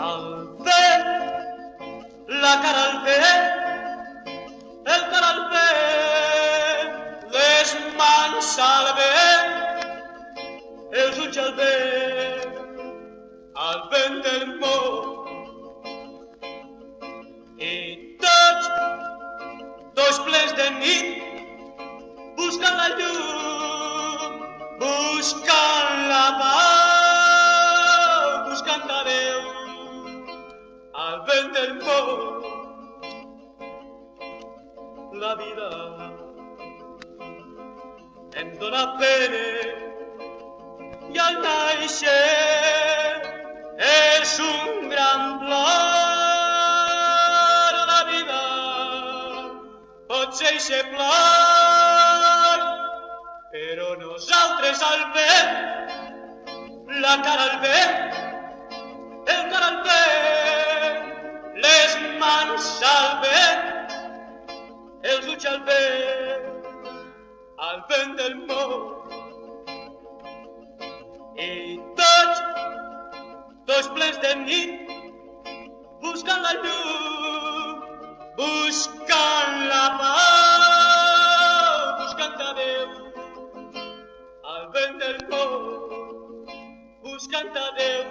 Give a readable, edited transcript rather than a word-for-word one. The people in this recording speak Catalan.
El vent, la cara al vent, el cor al vent, les mans al vent, els ulls al vent del món. I tots, dos plens de nit, buscant la llum, buscant la pau, buscant a Déu, al vent del món. La vida em dóna pena i al naixer és un gran plor. La vida pot ser eixe plor, però nosaltres al vent, la cara al vent, el cor al vent, les mans al vent, els ulls al vent del món. I tots, dos plens de nit, buscant la llum, buscant la pau, buscant a Déu, al vent del món, buscant a Déu,